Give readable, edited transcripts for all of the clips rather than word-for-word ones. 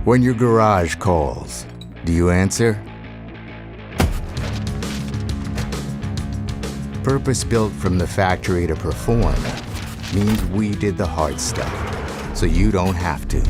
When your garage calls, do you answer? Purpose-built from the factory to perform means we did the hard stuff, so you don't have to.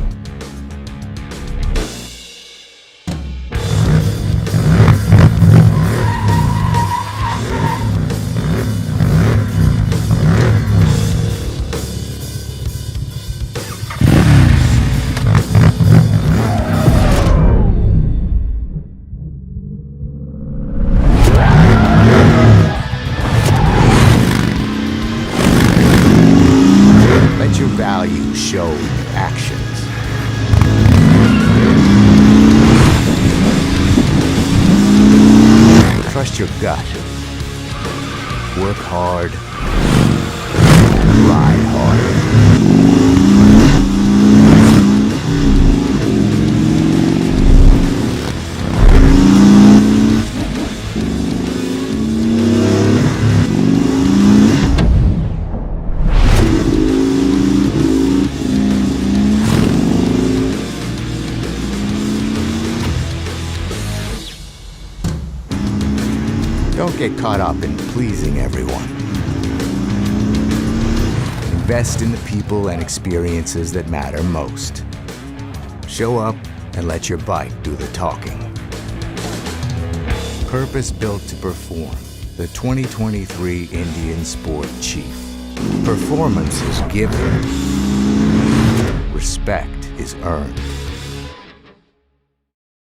Let your values show in actions. Trust your gut. Work hard. Ride hard. Don't get caught up in pleasing everyone. Invest in the people and experiences that matter most. Show up and let your bike do the talking. Purpose-built to perform. The 2023 Indian Sport Chief. Performance is given. Respect is earned.